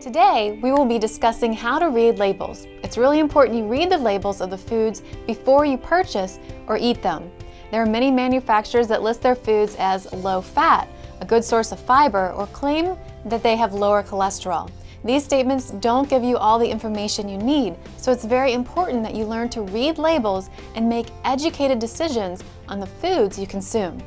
Today, we will be discussing how to read labels. It's really important you read the labels of the foods before you purchase or eat them. There are many manufacturers that list their foods as low fat, a good source of fiber, or claim that they have lower cholesterol. These statements don't give you all the information you need, so it's very important that you learn to read labels and make educated decisions on the foods you consume.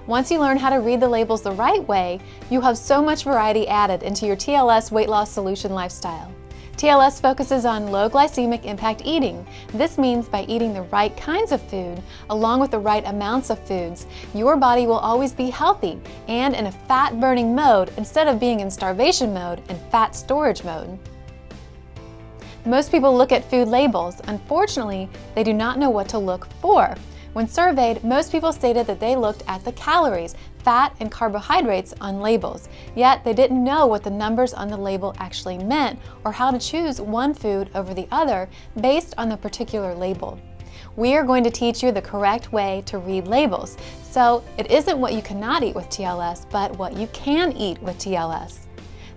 Once you learn how to read the labels the right way, you have so much variety added into your TLS weight loss solution lifestyle. TLS focuses on low glycemic impact eating. This means by eating the right kinds of food, along with the right amounts of foods, your body will always be healthy and in a fat-burning mode instead of being in starvation mode and fat storage mode. Most people look at food labels. Unfortunately, they do not know what to look for. When surveyed, most people stated that they looked at the calories, fat, and carbohydrates on labels, yet they didn't know what the numbers on the label actually meant or how to choose one food over the other based on the particular label. We are going to teach you the correct way to read labels, so it isn't what you cannot eat with TLS, but what you can eat with TLS.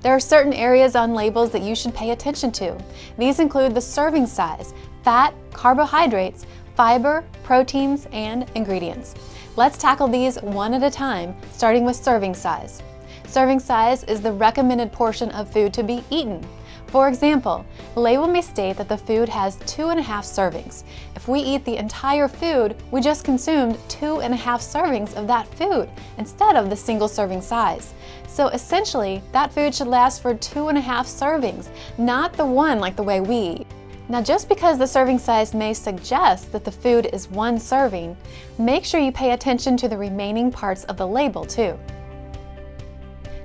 There are certain areas on labels that you should pay attention to. These include the serving size, fat, carbohydrates, fiber, proteins, and ingredients. Let's tackle these one at a time, starting with serving size. Serving size is the recommended portion of food to be eaten. For example, the label may state that the food has 2.5 servings. If we eat the entire food, we just consumed 2.5 servings of that food instead of the single serving size. So essentially, that food should last for 2.5 servings, not the one like the way we eat. Now, just because the serving size may suggest that the food is 1 serving, make sure you pay attention to the remaining parts of the label too.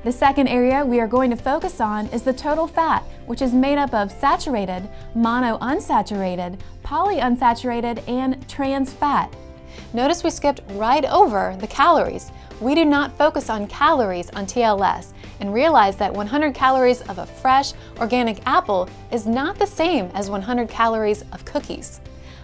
The second area we are going to focus on is the total fat, which is made up of saturated, monounsaturated, polyunsaturated, and trans fat. Notice we skipped right over the calories. We do not focus on calories on TLS and realize that 100 calories of a fresh, organic apple is not the same as 100 calories of cookies.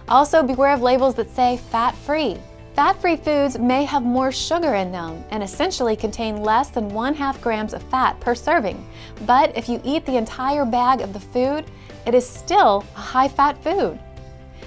Also, beware of labels that say fat-free. Fat-free foods may have more sugar in them and essentially contain less than 1/2 grams of fat per serving. But if you eat the entire bag of the food, it is still a high-fat food.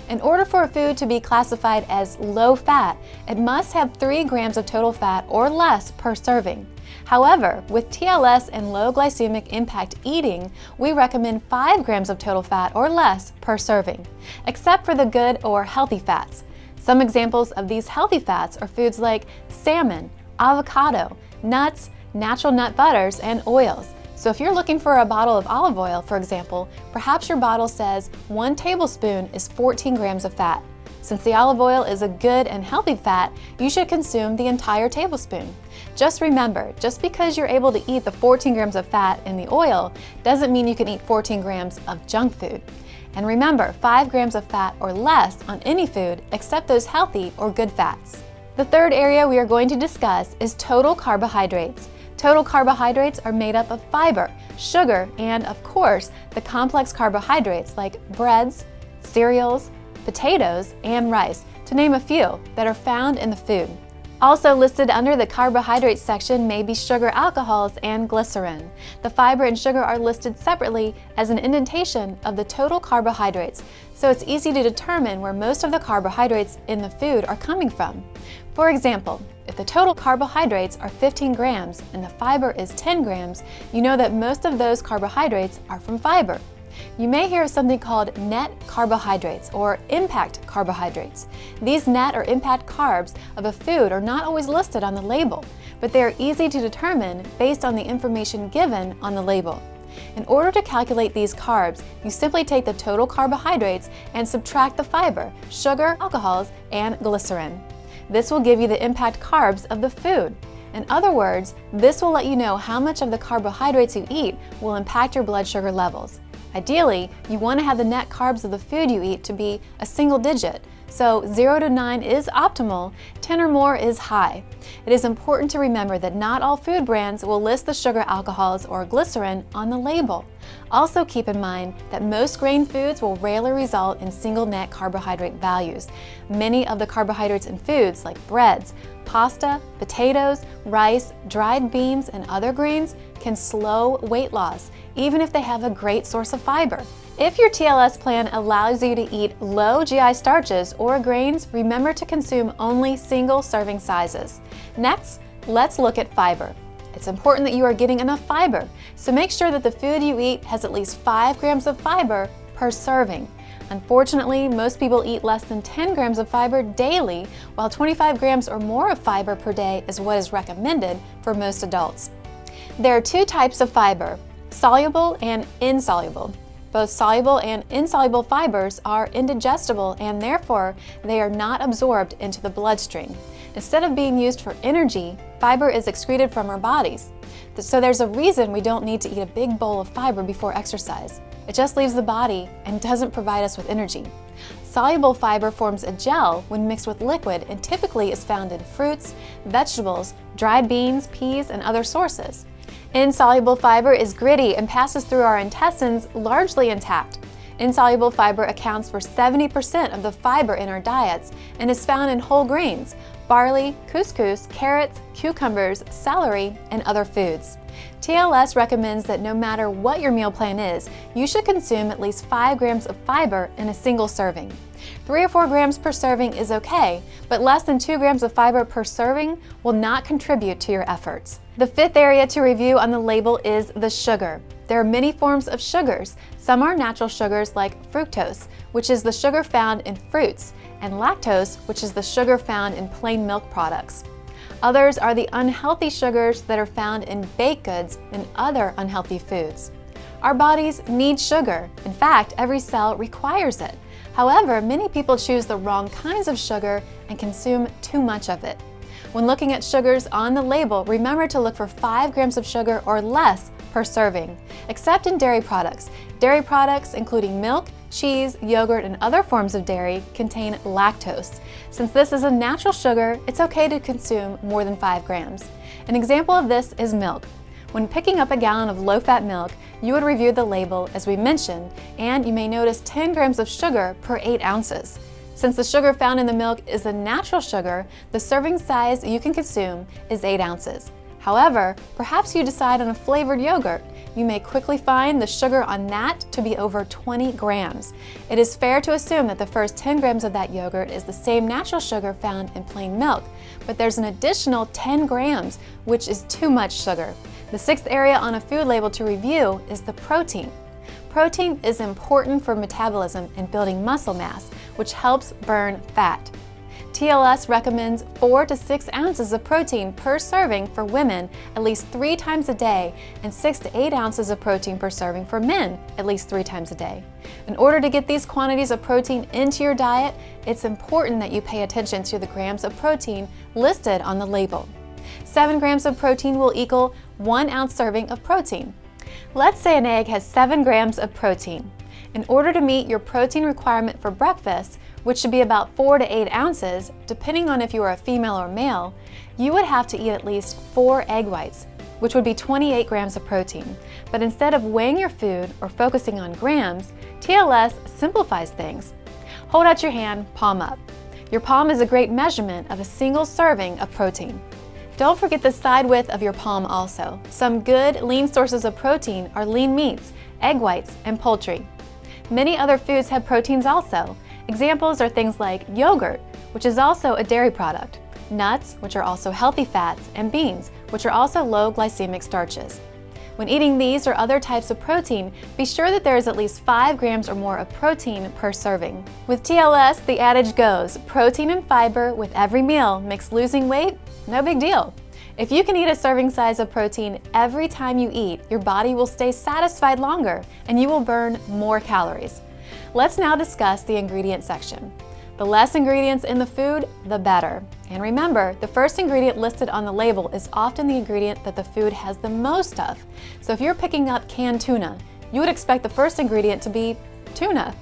In order for a food to be classified as low fat, it must have 3 grams of total fat or less per serving. However, with TLS and low glycemic impact eating, we recommend 5 grams of total fat or less per serving, except for the good or healthy fats. Some examples of these healthy fats are foods like salmon, avocado, nuts, natural nut butters, and oils. So if you're looking for a bottle of olive oil, for example, perhaps your bottle says 1 tablespoon is 14 grams of fat. Since the olive oil is a good and healthy fat, you should consume the entire tablespoon. Just remember, just because you're able to eat the 14 grams of fat in the oil doesn't mean you can eat 14 grams of junk food. And remember, 5 grams of fat or less on any food except those healthy or good fats. The third area we are going to discuss is total carbohydrates. Total carbohydrates are made up of fiber, sugar, and of course, the complex carbohydrates like breads, cereals, potatoes, and rice, to name a few, that are found in the food. Also listed under the carbohydrates section may be sugar alcohols and glycerin. The fiber and sugar are listed separately as an indentation of the total carbohydrates, so it's easy to determine where most of the carbohydrates in the food are coming from. For example, if the total carbohydrates are 15 grams and the fiber is 10 grams, you know that most of those carbohydrates are from fiber. You may hear of something called net carbohydrates or impact carbohydrates. These net or impact carbs of a food are not always listed on the label, but they are easy to determine based on the information given on the label. In order to calculate these carbs, you simply take the total carbohydrates and subtract the fiber, sugar, alcohols, and glycerin. This will give you the impact carbs of the food. In other words, this will let you know how much of the carbohydrates you eat will impact your blood sugar levels. Ideally, you want to have the net carbs of the food you eat to be a single digit, so 0 to 9 is optimal, 10 or more is high. It is important to remember that not all food brands will list the sugar alcohols or glycerin on the label. Also keep in mind that most grain foods will rarely result in single net carbohydrate values. Many of the carbohydrates in foods like breads, pasta, potatoes, rice, dried beans, and other grains can slow weight loss, even if they have a great source of fiber. If your TLS plan allows you to eat low GI starches or grains, remember to consume only single serving sizes. Next, let's look at fiber. It's important that you are getting enough fiber, so make sure that the food you eat has at least 5 grams of fiber per serving. Unfortunately, most people eat less than 10 grams of fiber daily, while 25 grams or more of fiber per day is what is recommended for most adults. There are 2 types of fiber, soluble and insoluble. Both soluble and insoluble fibers are indigestible and therefore they are not absorbed into the bloodstream. Instead of being used for energy, fiber is excreted from our bodies. So there's a reason we don't need to eat a big bowl of fiber before exercise. It just leaves the body and doesn't provide us with energy. Soluble fiber forms a gel when mixed with liquid and typically is found in fruits, vegetables, dried beans, peas, and other sources. Insoluble fiber is gritty and passes through our intestines largely intact. Insoluble fiber accounts for 70% of the fiber in our diets and is found in whole grains, barley, couscous, carrots, cucumbers, celery, and other foods. TLS recommends that no matter what your meal plan is, you should consume at least 5 grams of fiber in a single serving. 3 or 4 grams per serving is okay, but less than 2 grams of fiber per serving will not contribute to your efforts. The 5th area to review on the label is the sugar. There are many forms of sugars. Some are natural sugars like fructose, which is the sugar found in fruits, and lactose, which is the sugar found in plain milk products. Others are the unhealthy sugars that are found in baked goods and other unhealthy foods. Our bodies need sugar. In fact, every cell requires it. However, many people choose the wrong kinds of sugar and consume too much of it. When looking at sugars on the label, remember to look for 5 grams of sugar or less per serving, except in dairy products. Dairy products, including milk, cheese, yogurt, and other forms of dairy, contain lactose. Since this is a natural sugar, it's okay to consume more than 5 grams. An example of this is milk. When picking up a gallon of low-fat milk, you would review the label as we mentioned, and you may notice 10 grams of sugar per 8 ounces. Since the sugar found in the milk is a natural sugar, the serving size you can consume is 8 ounces. However, perhaps you decide on a flavored yogurt. You may quickly find the sugar on that to be over 20 grams. It is fair to assume that the first 10 grams of that yogurt is the same natural sugar found in plain milk, but there's an additional 10 grams, which is too much sugar. The 6th area on a food label to review is the protein. Protein is important for metabolism and building muscle mass, which helps burn fat. TLS recommends 4 to 6 ounces of protein per serving for women at least 3 times a day and 6 to 8 ounces of protein per serving for men at least 3 times a day. In order to get these quantities of protein into your diet, it's important that you pay attention to the grams of protein listed on the label. 7 grams of protein will equal 1 ounce serving of protein. Let's say an egg has 7 grams of protein. In order to meet your protein requirement for breakfast, which should be about 4 to 8 ounces, depending on if you are a female or male, you would have to eat at least 4 egg whites, which would be 28 grams of protein. But instead of weighing your food or focusing on grams, TLS simplifies things. Hold out your hand, palm up. Your palm is a great measurement of a single serving of protein. Don't forget the side width of your palm also. Some good, lean sources of protein are lean meats, egg whites, and poultry. Many other foods have proteins also. Examples are things like yogurt, which is also a dairy product, nuts, which are also healthy fats, and beans, which are also low glycemic starches. When eating these or other types of protein, be sure that there is at least 5 grams or more of protein per serving. With TLS, the adage goes, protein and fiber with every meal makes losing weight no big deal. If you can eat a serving size of protein every time you eat, your body will stay satisfied longer and you will burn more calories. Let's now discuss the ingredient section. The less ingredients in the food, the better. And remember, the first ingredient listed on the label is often the ingredient that the food has the most of. So if you're picking up canned tuna, you would expect the first ingredient to be tuna.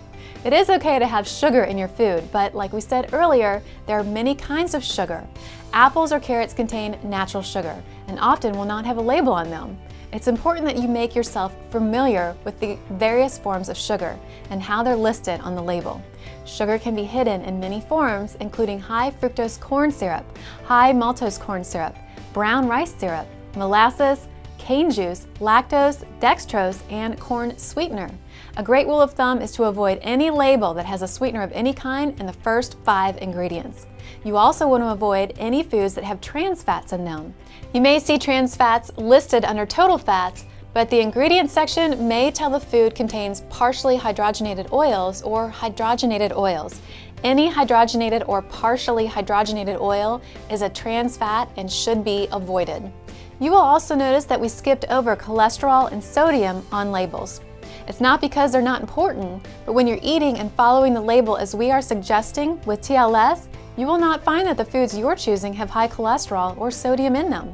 It is okay to have sugar in your food, but like we said earlier, there are many kinds of sugar. Apples or carrots contain natural sugar and often will not have a label on them. It's important that you make yourself familiar with the various forms of sugar and how they're listed on the label. Sugar can be hidden in many forms, including high fructose corn syrup, high maltose corn syrup, brown rice syrup, molasses, cane juice, lactose, dextrose, and corn sweetener. A great rule of thumb is to avoid any label that has a sweetener of any kind in the first 5 ingredients. You also want to avoid any foods that have trans fats in them. You may see trans fats listed under total fats, but the ingredients section may tell the food contains partially hydrogenated oils or hydrogenated oils. Any hydrogenated or partially hydrogenated oil is a trans fat and should be avoided. You will also notice that we skipped over cholesterol and sodium on labels. It's not because they're not important, but when you're eating and following the label as we are suggesting with TLS, you will not find that the foods you're choosing have high cholesterol or sodium in them.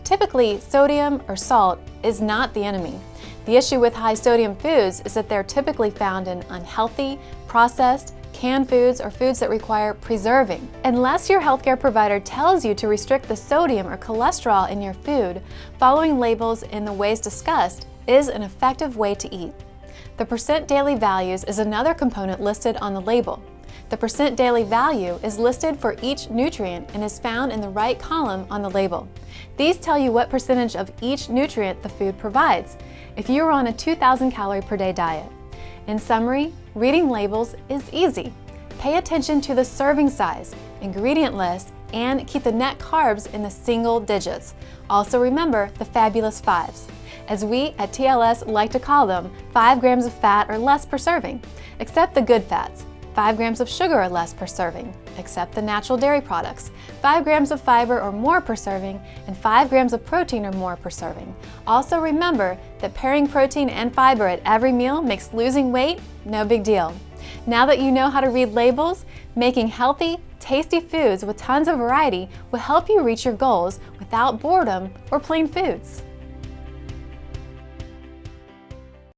Typically, sodium or salt is not the enemy. The issue with high sodium foods is that they're typically found in unhealthy, processed, canned foods or foods that require preserving. Unless your healthcare provider tells you to restrict the sodium or cholesterol in your food, following labels in the ways discussed is an effective way to eat. The percent daily values is another component listed on the label. The percent daily value is listed for each nutrient and is found in the right column on the label. These tell you what percentage of each nutrient the food provides if you are on a 2,000 calorie per day diet. In summary, reading labels is easy. Pay attention to the serving size, ingredient list, and keep the net carbs in the single digits. Also remember the fabulous 5s. As we at TLS like to call them, 5 grams of fat or less per serving, except the good fats. 5 grams of sugar or less per serving, except the natural dairy products, 5 grams of fiber or more per serving, and 5 grams of protein or more per serving. Also remember that pairing protein and fiber at every meal makes losing weight no big deal. Now that you know how to read labels, making healthy, tasty foods with tons of variety will help you reach your goals without boredom or plain foods.